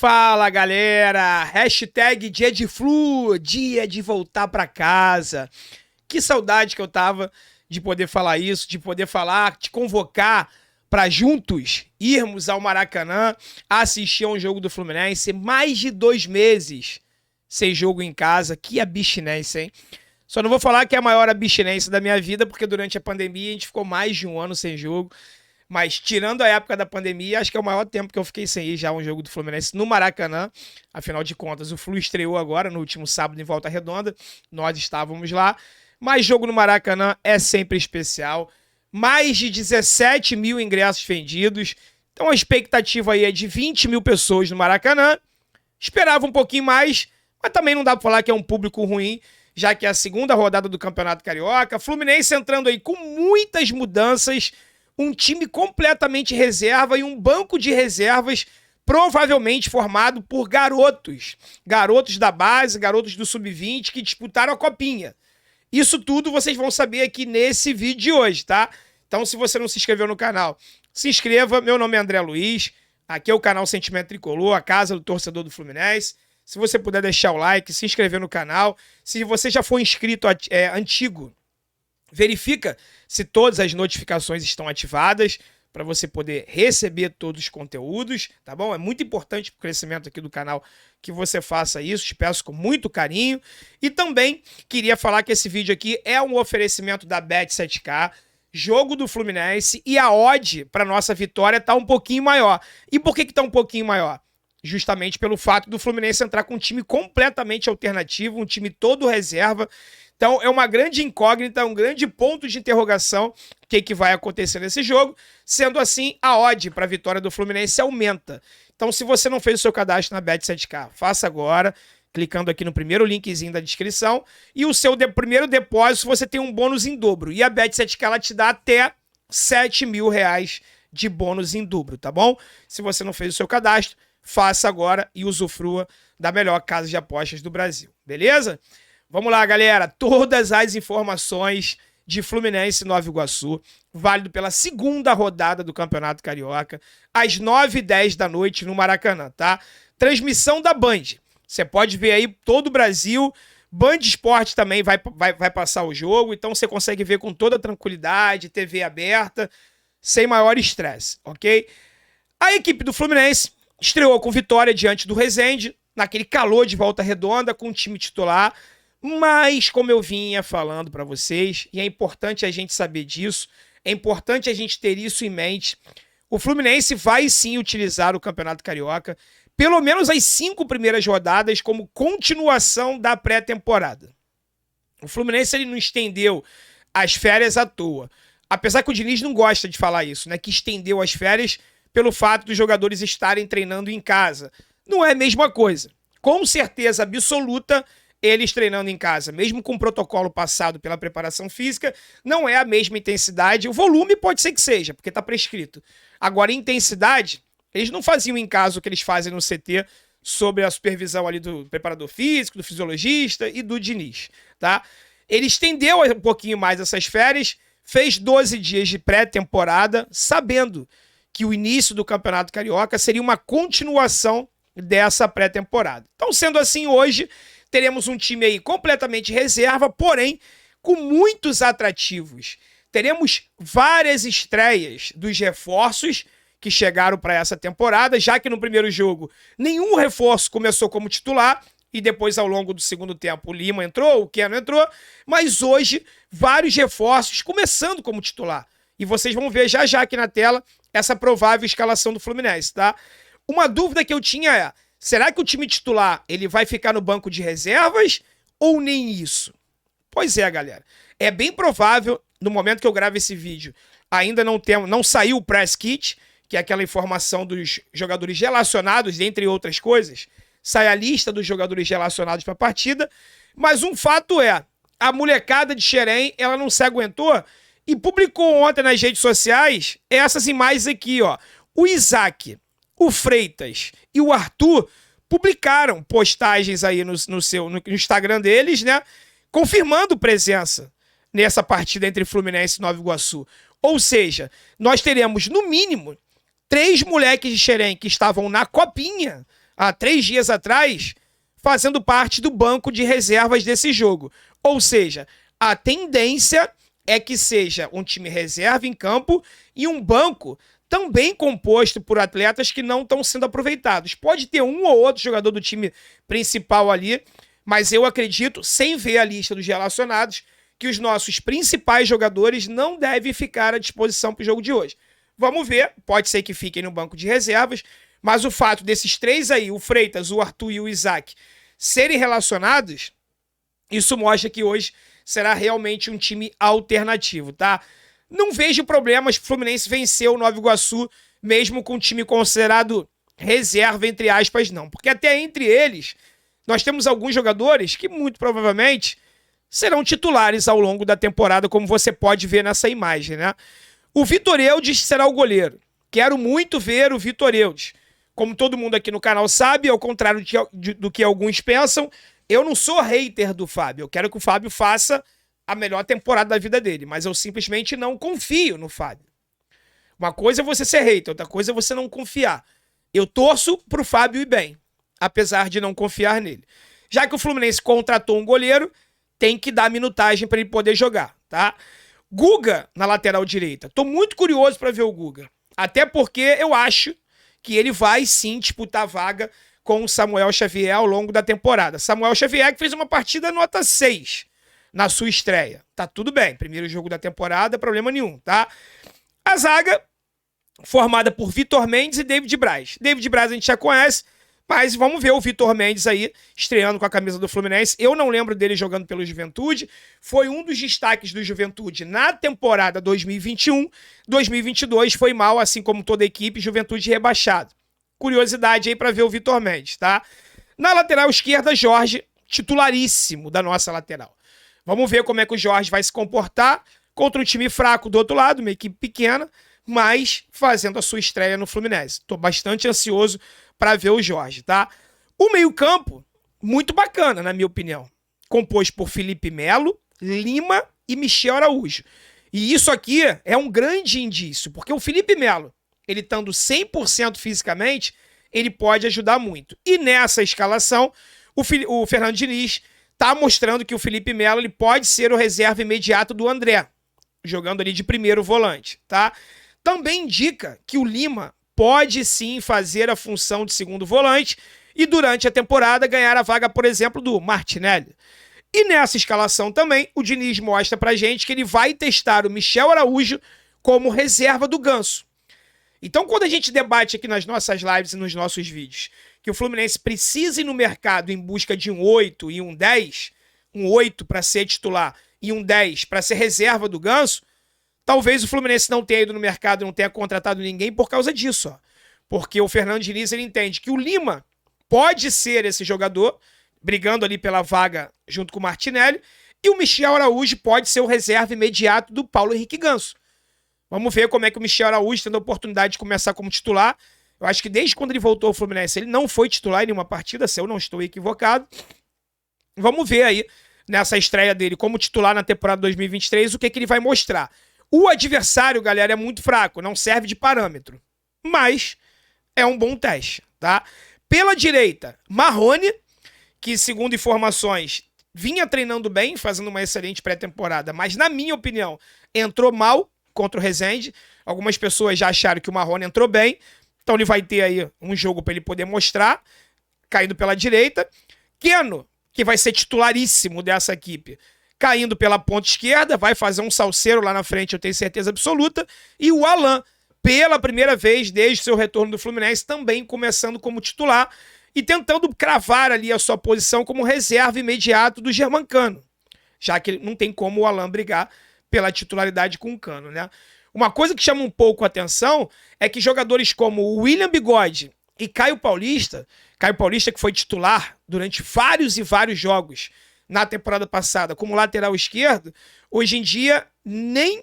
Fala, galera! Hashtag dia de flu, dia de voltar pra casa. Que saudade que eu tava de poder falar isso, de poder falar, te convocar pra juntos irmos ao Maracanã assistir a um jogo do Fluminense. Mais de 2 meses sem jogo em casa. Que abstinência, hein? Só não vou falar que é a maior abstinência da minha vida, porque durante a pandemia a gente ficou mais de um ano sem jogo. Mas tirando a época da pandemia, acho que é o maior tempo que eu fiquei sem ir já um jogo do Fluminense no Maracanã. Afinal de contas, o Flu estreou agora no último sábado em Volta Redonda. Nós estávamos lá. Mas jogo no Maracanã é sempre especial. Mais de 17 mil ingressos vendidos. Então a expectativa aí é de 20 mil pessoas no Maracanã. Esperava um pouquinho mais, mas também não dá para falar que é um público ruim, já que é a segunda rodada do Campeonato Carioca. Fluminense entrando aí com muitas mudanças. Um time completamente reserva e um banco de reservas provavelmente formado por garotos. Garotos da base, garotos do Sub-20 que disputaram a Copinha. Isso tudo vocês vão saber aqui nesse vídeo de hoje, tá? Então, se você não se inscreveu no canal, se inscreva. Meu nome é André Luiz. Aqui é o canal Sentimento Tricolor, a casa do torcedor do Fluminense. Se você puder deixar o like, se inscrever no canal. Se você já for inscrito antigo, verifica se todas as notificações estão ativadas para você poder receber todos os conteúdos, tá bom? É muito importante para o crescimento aqui do canal que você faça isso, te peço com muito carinho. E também queria falar que esse vídeo aqui é um oferecimento da Bet7k, jogo do Fluminense, e a odd para nossa vitória tá um pouquinho maior. E por que tá um pouquinho maior? Justamente pelo fato do Fluminense entrar com um time completamente alternativo, um time todo reserva. Então é uma grande incógnita, um grande ponto de interrogação o que vai acontecer nesse jogo. Sendo assim, a odd para a vitória do Fluminense aumenta. Então se você não fez o seu cadastro na Bet7k, faça agora, clicando aqui no primeiro linkzinho da descrição. E o seu primeiro depósito você tem um bônus em dobro. E a Bet7k ela te dá até R$7 mil de bônus em dobro, tá bom? Se você não fez o seu cadastro, faça agora e usufrua da melhor casa de apostas do Brasil, beleza? Vamos lá, galera. Todas as informações de Fluminense e Nova Iguaçu, válido pela segunda rodada do Campeonato Carioca, às 9h10 da noite no Maracanã, tá? Transmissão da Band. Você pode ver aí todo o Brasil. Band Esporte também vai passar o jogo, então você consegue ver com toda tranquilidade, TV aberta, sem maior estresse, ok? A equipe do Fluminense estreou com vitória diante do Resende, naquele calor de Volta Redonda, com o time titular. Mas, como eu vinha falando para vocês, e é importante a gente saber disso, é importante a gente ter isso em mente, o Fluminense vai sim utilizar o Campeonato Carioca, pelo menos as 5 primeiras rodadas, como continuação da pré-temporada. O Fluminense ele não estendeu as férias à toa. Apesar que o Diniz não gosta de falar isso, né? Que estendeu as férias pelo fato dos jogadores estarem treinando em casa. Não é a mesma coisa. Com certeza absoluta, eles treinando em casa, mesmo com o protocolo passado pela preparação física, não é a mesma intensidade. O volume pode ser que seja, porque está prescrito. Agora, intensidade, eles não faziam em casa o que eles fazem no CT, sob a supervisão ali do preparador físico, do fisiologista e do Diniz, tá? Ele estendeu um pouquinho mais essas férias, fez 12 dias de pré-temporada, sabendo que o início do Campeonato Carioca seria uma continuação dessa pré-temporada. Então, sendo assim, hoje teremos um time aí completamente reserva, porém com muitos atrativos. Teremos várias estreias dos reforços que chegaram para essa temporada, já que no primeiro jogo nenhum reforço começou como titular e depois ao longo do segundo tempo o Lima entrou, o Keno entrou, mas hoje vários reforços começando como titular. E vocês vão ver já já aqui na tela essa provável escalação do Fluminense, tá? Uma dúvida que eu tinha é: será que o time titular ele vai ficar no banco de reservas ou nem isso? Pois é, galera. É bem provável, no momento que eu gravo esse vídeo, ainda não saiu o press kit, que é aquela informação dos jogadores relacionados, entre outras coisas. Sai a lista dos jogadores relacionados para a partida. Mas um fato é, a molecada de Xerém, ela não se aguentou e publicou ontem nas redes sociais essas imagens aqui, ó. O Isaac, o Freitas e o Arthur publicaram postagens aí no Instagram deles, né? Confirmando presença nessa partida entre Fluminense e Nova Iguaçu. Ou seja, nós teremos, no mínimo, 3 moleques de Xerém que estavam na Copinha há 3 dias atrás, fazendo parte do banco de reservas desse jogo. Ou seja, a tendência é que seja um time reserva em campo e um banco também composto por atletas que não estão sendo aproveitados. Pode ter um ou outro jogador do time principal ali, mas eu acredito, sem ver a lista dos relacionados, que os nossos principais jogadores não devem ficar à disposição para o jogo de hoje. Vamos ver, pode ser que fiquem no banco de reservas, mas o fato desses 3 aí, o Freitas, o Arthur e o Isaac, serem relacionados, isso mostra que hoje será realmente um time alternativo, tá? Não vejo problemas pro Fluminense vencer o Nova Iguaçu, mesmo com um time considerado reserva, entre aspas, não. Porque até entre eles, nós temos alguns jogadores que muito provavelmente serão titulares ao longo da temporada, como você pode ver nessa imagem, né? O Vitor Eudes será o goleiro. Quero muito ver o Vitor Eudes. Como todo mundo aqui no canal sabe, ao contrário do que alguns pensam, eu não sou hater do Fábio. Eu quero que o Fábio faça a melhor temporada da vida dele, mas eu simplesmente não confio no Fábio. Uma coisa é você ser hater, outra coisa é você não confiar. Eu torço pro Fábio ir bem, apesar de não confiar nele. Já que o Fluminense contratou um goleiro, tem que dar minutagem para ele poder jogar, tá? Guga na lateral direita. Tô muito curioso para ver o Guga. Até porque eu acho que ele vai sim disputar vaga com o Samuel Xavier ao longo da temporada. Samuel Xavier que fez uma partida nota 6 na sua estreia. Tá tudo bem, primeiro jogo da temporada, problema nenhum, tá? A zaga formada por Vitor Mendes e David Braz. David Braz a gente já conhece, mas vamos ver o Vitor Mendes aí estreando com a camisa do Fluminense. Eu não lembro dele jogando pelo Juventude. Foi um dos destaques do Juventude na temporada 2021. 2022 foi mal, assim como toda a equipe, Juventude rebaixado. Curiosidade aí para ver o Vitor Mendes, tá? Na lateral esquerda, Jorge, titularíssimo da nossa lateral. Vamos ver como é que o Jorge vai se comportar contra um time fraco do outro lado, uma equipe pequena, mas fazendo a sua estreia no Fluminense. Tô bastante ansioso para ver o Jorge, tá? O meio-campo, muito bacana, na minha opinião. Composto por Felipe Melo, Lima e Michel Araújo. E isso aqui é um grande indício, porque o Felipe Melo, ele estando 100% fisicamente, ele pode ajudar muito. E nessa escalação, o Fernando Diniz tá mostrando que o Felipe Melo ele pode ser o reserva imediato do André, jogando ali de primeiro volante, tá? Também indica que o Lima pode sim fazer a função de segundo volante e durante a temporada ganhar a vaga, por exemplo, do Martinelli. E nessa escalação também, o Diniz mostra pra gente que ele vai testar o Michel Araújo como reserva do Ganso. Então, quando a gente debate aqui nas nossas lives e nos nossos vídeos que o Fluminense precisa ir no mercado em busca de um 8 e um 10, um 8 para ser titular e um 10 para ser reserva do Ganso, talvez o Fluminense não tenha ido no mercado e não tenha contratado ninguém por causa disso, ó. Porque o Fernando Diniz ele entende que o Lima pode ser esse jogador, brigando ali pela vaga junto com o Martinelli, e o Michel Araújo pode ser o reserva imediato do Paulo Henrique Ganso. Vamos ver como é que o Michel Araújo, tendo a oportunidade de começar como titular, eu acho que desde quando ele voltou ao Fluminense, ele não foi titular em nenhuma partida, se eu não estou equivocado. Vamos ver aí, nessa estreia dele como titular na temporada 2023, o que ele vai mostrar. O adversário, galera, é muito fraco, não serve de parâmetro, mas é um bom teste, tá? Pela direita, Marrone, que segundo informações vinha treinando bem, fazendo uma excelente pré-temporada, mas na minha opinião entrou mal contra o Resende. Algumas pessoas já acharam que o Marrone entrou bem, então ele vai ter aí um jogo para ele poder mostrar, caindo pela direita. Keno, que vai ser titularíssimo dessa equipe, caindo pela ponta esquerda, vai fazer um salseiro lá na frente, eu tenho certeza absoluta. E o Alan, pela primeira vez desde seu retorno do Fluminense, também começando como titular e tentando cravar ali a sua posição como reserva imediato do Germancano, já que não tem como o Alan brigar pela titularidade com o Cano, né? Uma coisa que chama um pouco a atenção é que jogadores como o William Bigode e Caio Paulista que foi titular durante vários e vários jogos na temporada passada como lateral esquerdo, hoje em dia nem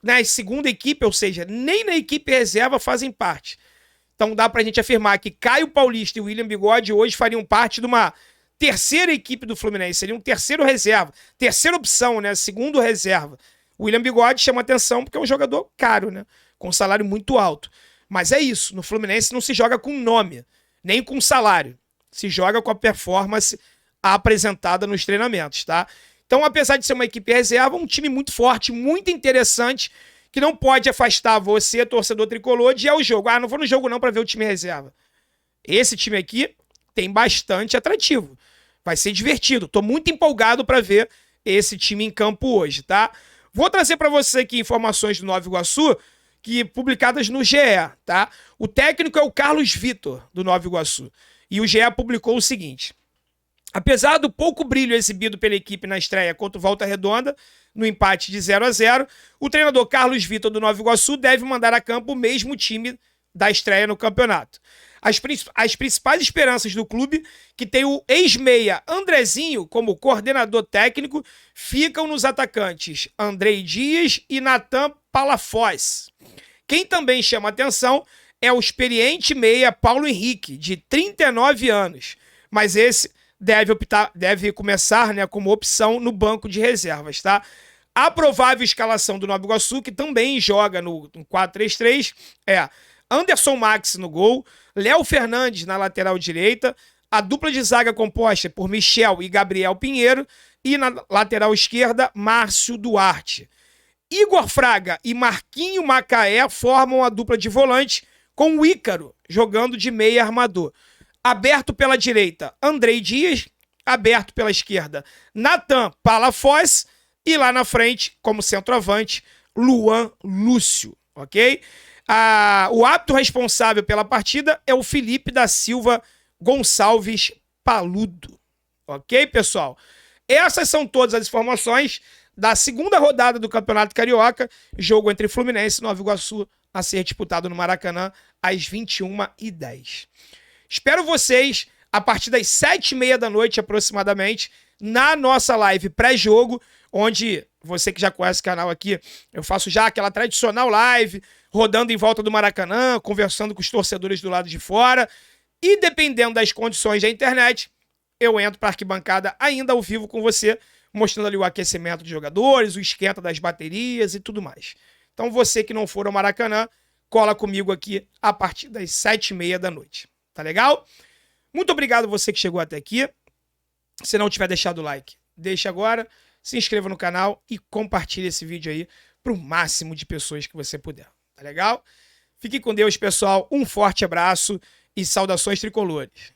na segunda equipe, ou seja, nem na equipe reserva fazem parte. Então dá pra gente afirmar que Caio Paulista e William Bigode hoje fariam parte de uma terceira equipe do Fluminense, seria um terceiro reserva, terceira opção, né? Segundo reserva. O William Bigode chama atenção porque é um jogador caro, né? Com um salário muito alto. Mas é isso, no Fluminense não se joga com nome. nem com salário. Se joga com a performance apresentada nos treinamentos, tá? Então, apesar de ser uma equipe reserva, um time muito forte, muito interessante, que não pode afastar você, torcedor tricolor, de ir ao jogo. Ah, não vou no jogo não para ver o time reserva. Esse time aqui tem bastante atrativo. Vai ser divertido. Tô muito empolgado para ver esse time em campo hoje, tá? Vou trazer para você aqui informações do Nova Iguaçu, que publicadas no GE, tá? O técnico é o Carlos Vitor, do Nova Iguaçu. E o GE publicou o seguinte: apesar do pouco brilho exibido pela equipe na estreia contra o Volta Redonda, no empate de 0-0, o treinador Carlos Vitor do Nova Iguaçu deve mandar a campo o mesmo time da estreia no campeonato. As principais esperanças do clube, que tem o ex-meia Andrezinho como coordenador técnico, ficam nos atacantes Andrei Dias e Natan Palafoz. Quem também chama atenção é o experiente meia Paulo Henrique, de 39 anos, mas esse deve começar, né, como opção no banco de reservas, tá? A provável escalação do Nova Iguaçu, que também joga no 4-3-3, é Anderson Max no gol, Léo Fernandes na lateral direita, a dupla de zaga composta por Michel e Gabriel Pinheiro, e na lateral esquerda, Márcio Duarte. Igor Fraga e Marquinho Macaé formam a dupla de volante, com o Ícaro jogando de meia armador. Aberto pela direita, Andrei Dias. Aberto pela esquerda, Natan Palafoz. E lá na frente, como centroavante, Luan Lúcio, ok? O árbitro responsável pela partida é o Felipe da Silva Gonçalves Paludo. Ok, pessoal? Essas são todas as informações da segunda rodada do Campeonato Carioca, jogo entre Fluminense e Nova Iguaçu, a ser disputado no Maracanã às 21h10. Espero vocês a partir das 7h30 da noite aproximadamente, na nossa live pré-jogo, onde você que já conhece o canal aqui, eu faço já aquela tradicional live, rodando em volta do Maracanã, conversando com os torcedores do lado de fora, e dependendo das condições da internet, eu entro para a arquibancada ainda ao vivo com você, mostrando ali o aquecimento de jogadores, o esquenta das baterias e tudo mais. Então você que não for ao Maracanã, cola comigo aqui a partir das 7h30 da noite. Tá legal? Muito obrigado você que chegou até aqui. Se não tiver deixado o like, deixa agora, se inscreva no canal e compartilhe esse vídeo aí para o máximo de pessoas que você puder. Tá legal? Fique com Deus, pessoal. Um forte abraço e saudações tricolores.